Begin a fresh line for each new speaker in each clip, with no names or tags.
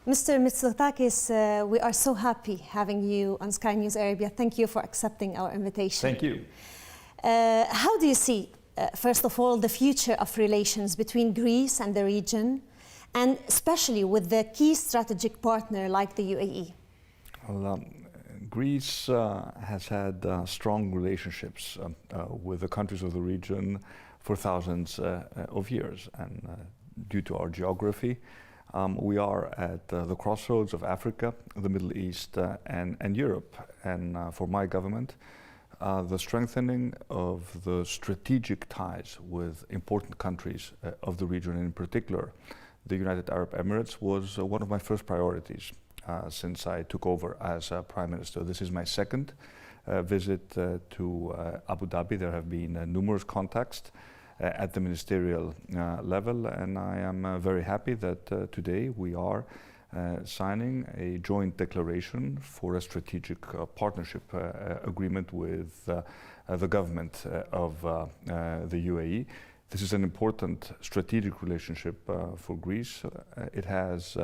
Mr. Mητσοτάκis, we are so happy having you on Sky News Arabia. Thank you for accepting our invitation.
Thank you.
How do you see, first of all, the future of relations between Greece and the region, and especially with the key strategic partner like the UAE?
Well, Greece has had strong relationships with the countries of the region for thousands of years, and due to our geography, we are at the crossroads of Africa, the Middle East, and Europe. And for my government, the strengthening of the strategic ties with important countries of the region, and in particular the United Arab Emirates, was one of my first priorities since I took over as Prime Minister. This is my second visit to Abu Dhabi. There have been numerous contacts at the ministerial level, and I am very happy that today we are signing a joint declaration for a strategic partnership agreement with the government of the UAE. This is an important strategic relationship for Greece. It has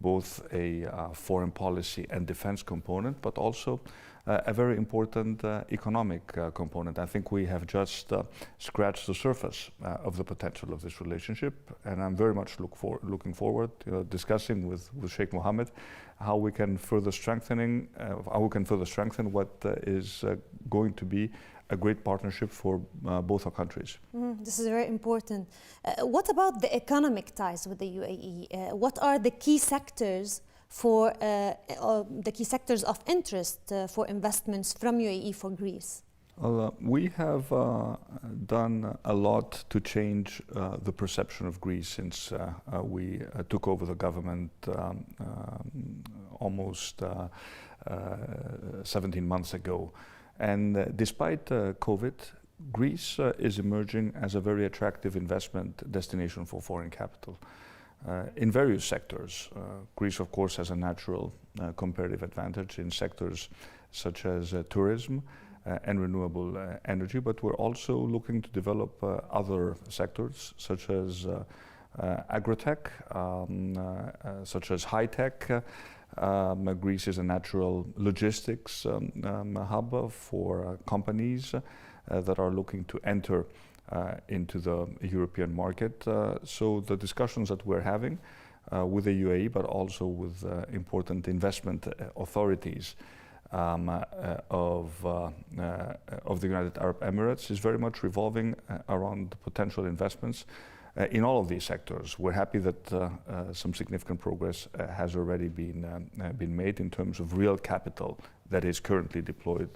both a foreign policy and defense component, but also a very important economic component. I think we have just scratched the surface of the potential of this relationship, and I'm very much looking forward to discussing with Sheikh Mohammed how we can further strengthen what is going to be a great partnership for both our countries.
This is very important. What about the economic ties with the UAE? What are the key sectors for the key sectors of interest for investments from UAE for Greece?
Well, we have done a lot to change the perception of Greece since we took over the government almost 17 months ago. And despite COVID, Greece is emerging as a very attractive investment destination for foreign capital. In various sectors, Greece, of course, has a natural comparative advantage in sectors such as tourism and renewable energy, but we're also looking to develop other sectors such as agritech, such as high-tech. Greece is a natural logistics hub for companies that are looking to enter into the European market. So the discussions that we're having with the UAE, but also with important investment authorities of the United Arab Emirates, is very much revolving around potential investments in all of these sectors. We're happy that some significant progress has already been made in terms of real capital that is currently deployed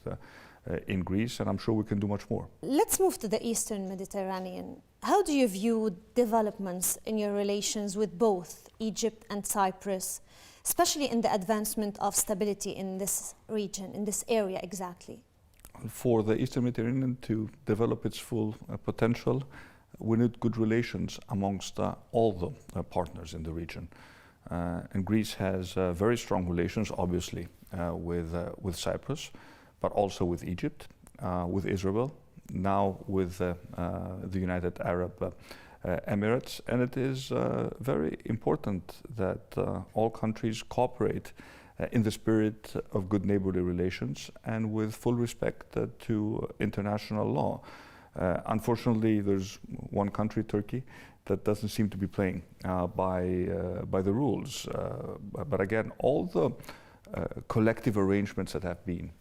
in Greece, and I'm sure we can do much more.
Let's move to the Eastern Mediterranean. How do you view developments in your relations with both Egypt and Cyprus, especially in the advancement of stability in this region, in this area exactly?
For the Eastern Mediterranean to develop its full potential, we need good relations amongst all the partners in the region. And Greece has very strong relations, obviously, with Cyprus, but also with Egypt, with Israel, now with the United Arab Emirates. And it is very important that all countries cooperate in the spirit of good neighborly relations and with full respect to international law. Unfortunately, there's one country, Turkey, that doesn't seem to be playing by the rules. But again, all the collective arrangements that have been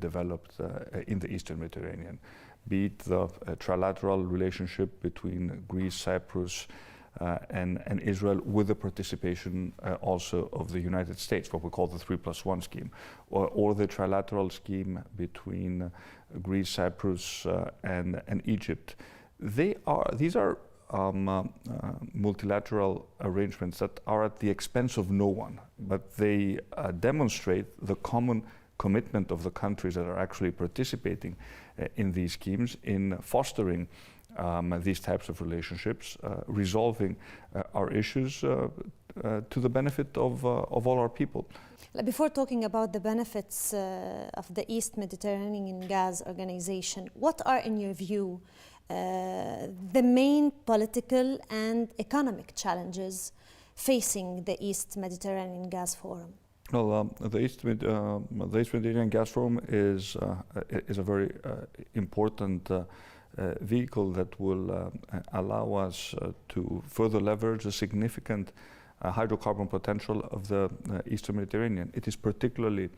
developed in the Eastern Mediterranean, be it the trilateral relationship between Greece, Cyprus, and Israel, with the participation also of the United States, what we call the 3+1 scheme, or the trilateral scheme between Greece, Cyprus, and Egypt. These are multilateral arrangements that are at the expense of no one, but they demonstrate the common commitment of the countries that are actually participating in these schemes in fostering these types of relationships, resolving our issues to the benefit of all our people.
Before talking about the benefits of the East Mediterranean Gas Organization, what are, in your view, the main political and economic challenges facing the East Mediterranean Gas Forum?
Well, the East Mediterranean Gas Forum is a very important vehicle that will allow us to further leverage the significant hydrocarbon potential of the Eastern Mediterranean. It is particularly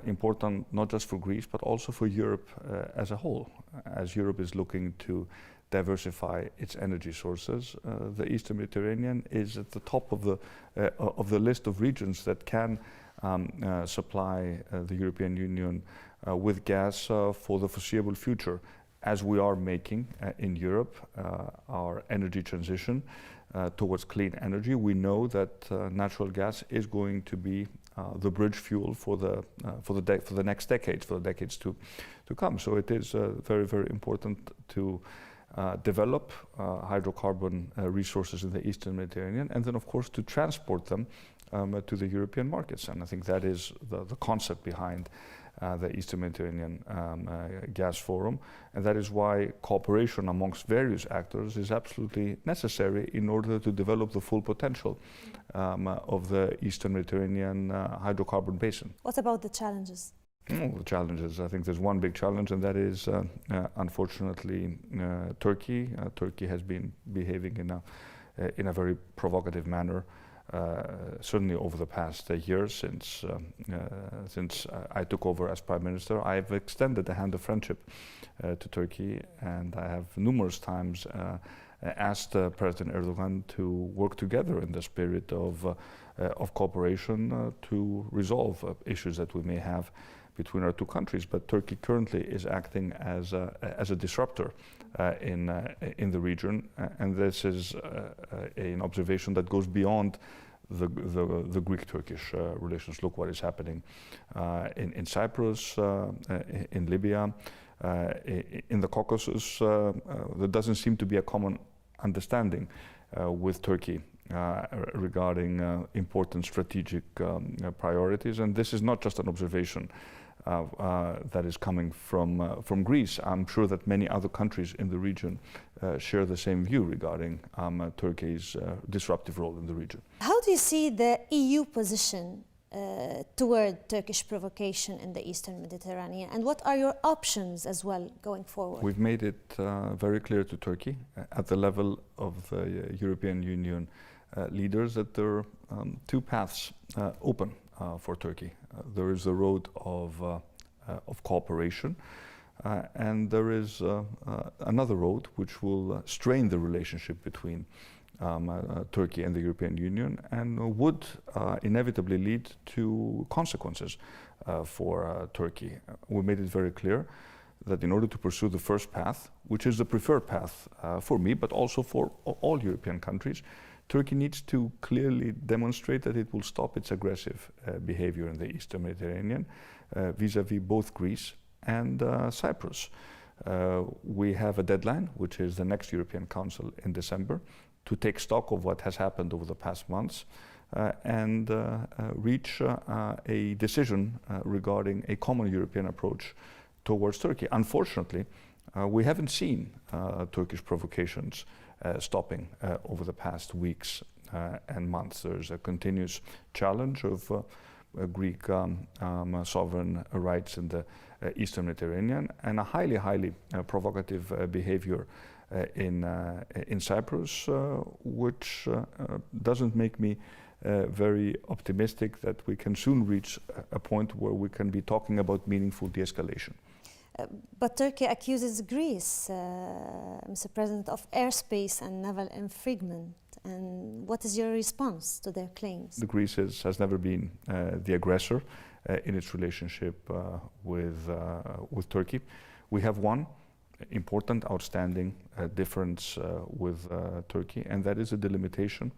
important not just for Greece but also for Europe as a whole. As Europe is looking to diversify its energy sources, the Eastern Mediterranean is at the top of the list of regions that can supply the European Union with gas for the foreseeable future, as we are making in Europe our energy transition towards clean energy. We know that natural gas is going to be the bridge fuel for the next decades, for the decades to come. So it is very, very important to develop hydrocarbon resources in the Eastern Mediterranean, and then of course to transport them to the European markets. And I think that is the concept behind the Eastern Mediterranean Gas Forum, and that is why cooperation amongst various actors is absolutely necessary in order to develop the full potential of the Eastern Mediterranean hydrocarbon basin.
What about the challenges?
The challenges, I think there's one big challenge, and that is unfortunately Turkey. Turkey has been behaving in a very provocative manner, certainly over the past year since I took over as Prime Minister. I've extended the hand of friendship to Turkey, and I have numerous times asked President Erdogan to work together in the spirit of cooperation to resolve issues that we may have between our two countries. But Turkey currently is acting as a disruptor in the region, and this is an observation that goes beyond the Greek-Turkish relations. Look what is happening in Cyprus, in Libya, in the Caucasus. There doesn't seem to be a common understanding with Turkey regarding important strategic priorities, and this is not just an observation that is coming from Greece. I'm sure that many other countries in the region share the same view regarding Turkey's disruptive role in the region.
How do you see the EU position toward Turkish provocation in the Eastern Mediterranean, and what are your options as well going forward?
We've made it very clear to Turkey at the level of the European Union leaders that there are two paths open for Turkey. There is the road of cooperation, and there is another road which will strain the relationship between Turkey and the European Union, and would inevitably lead to consequences for Turkey. We made it very clear that in order to pursue the first path, which is the preferred path for me, but also for all European countries, Turkey needs to clearly demonstrate that it will stop its aggressive behavior in the Eastern Mediterranean vis-à-vis both Greece and Cyprus. We have a deadline, which is the next European Council in December, to take stock of what has happened over the past months and reach a decision regarding a common European approach towards Turkey. Unfortunately, we haven't seen Turkish provocations stopping over the past weeks and months. There's a continuous challenge of Greek sovereign rights in the Eastern Mediterranean, and a highly provocative behavior in Cyprus, which doesn't make me very optimistic that we can soon reach a point where we can be talking about meaningful de-escalation.
But Turkey accuses Greece, Mr. President, of airspace and naval infringement. And what is your response to their claims?
Greece has never been the aggressor in its relationship with Turkey. We have one important, outstanding difference with Turkey, and that is the delimitation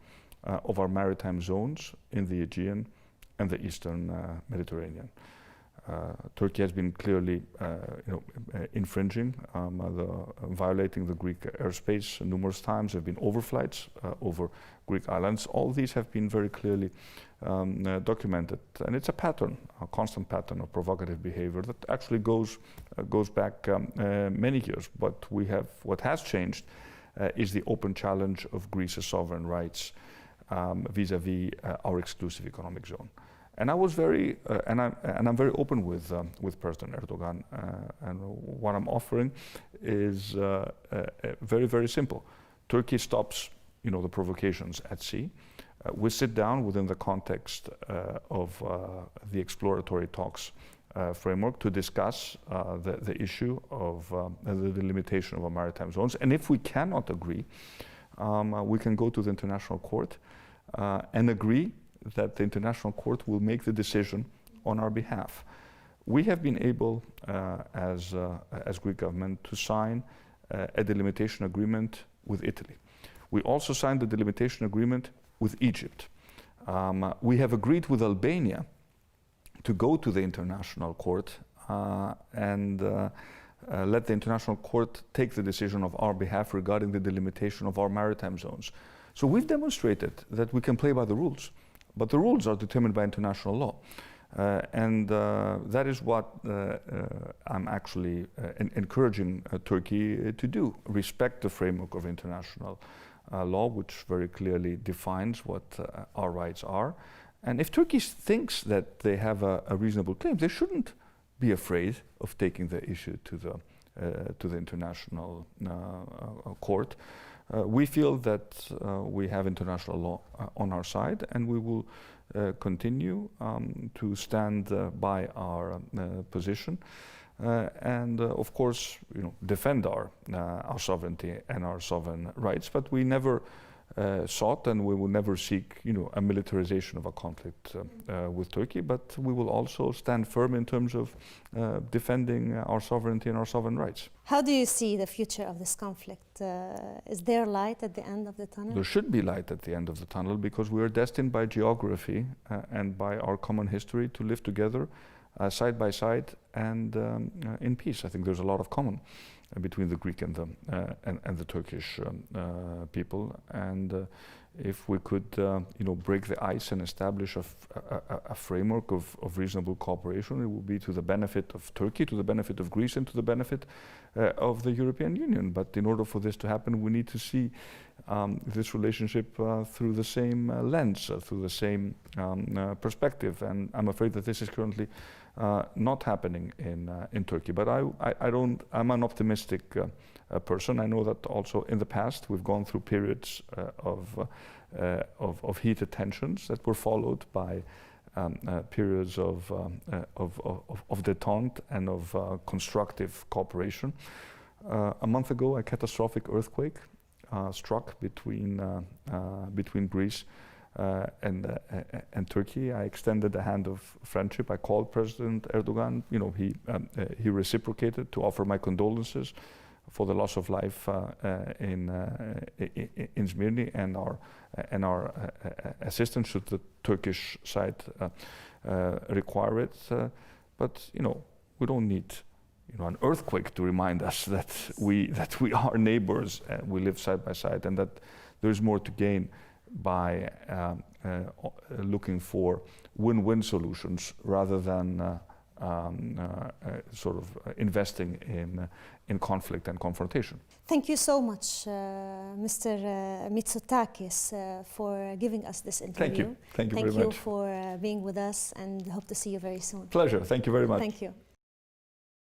of our maritime zones in the Aegean and the Eastern Mediterranean. Turkey has been clearly infringing, violating the Greek airspace numerous times. There have been overflights over Greek islands. All these have been very clearly documented, and it's a pattern, a constant pattern of provocative behavior that actually goes back many years. But what has changed is the open challenge of Greece's sovereign rights vis-à-vis our exclusive economic zone. And I was very, and I'm very open with President Erdogan. And what I'm offering is very, very simple. Turkey stops, the provocations at sea. We sit down within the context of the exploratory talks framework to discuss the issue of the delimitation of our maritime zones. And if we cannot agree, we can go to the International Court and agree that the International Court will make the decision on our behalf. We have been able, as Greek government, to sign a delimitation agreement with Italy. We also signed the delimitation agreement with Egypt. We have agreed with Albania to go to the International Court and let the International Court take the decision of our behalf regarding the delimitation of our maritime zones. So we've demonstrated that we can play by the rules. But the rules are determined by international law. And that is what I'm actually encouraging Turkey to do. Respect the framework of international law, which very clearly defines what our rights are. And if Turkey thinks that they have a reasonable claim, they shouldn't be afraid of taking the issue to the International Court. We feel that we have international law on our side, and we will continue to stand by our position and, of course, defend our sovereignty and our sovereign rights. But we never sought, and we will never seek, a militarization of a conflict with Turkey. But we will also stand firm in terms of defending our sovereignty and our sovereign rights.
How do you see the future of this conflict? Is there light at the end of the tunnel?
There should be light at the end of the tunnel, because we are destined by geography and by our common history to live together side by side and in peace. I think there's a lot of common between the Greek and the Turkish people, and if we could, break the ice and establish a framework of reasonable cooperation, it will be to the benefit of Turkey, to the benefit of Greece, and to the benefit of the European Union. But in order for this to happen, we need to see this relationship through the same lens, through the same perspective. And I'm afraid that this is currently not happening in Turkey. But I'm an optimistic person. I know that also in the past we've gone through periods of heated tensions that were followed by periods of détente and of constructive cooperation. A month ago, a catastrophic earthquake struck between Greece and Turkey. I extended a hand of friendship. I called President Erdogan. He reciprocated to offer my condolences for the loss of life in Smyrna, and our assistance should the Turkish side require it. But we don't need an earthquake to remind us that we are neighbors, and we live side by side, and that there is more to gain by looking for win-win solutions rather than investing in conflict and confrontation.
Thank you so much, Mr. Mitsotakis, for giving us this interview.
Thank you very much.
Thank you for being with us, and hope to see you very soon.
Pleasure. Thank you very much.
Thank you.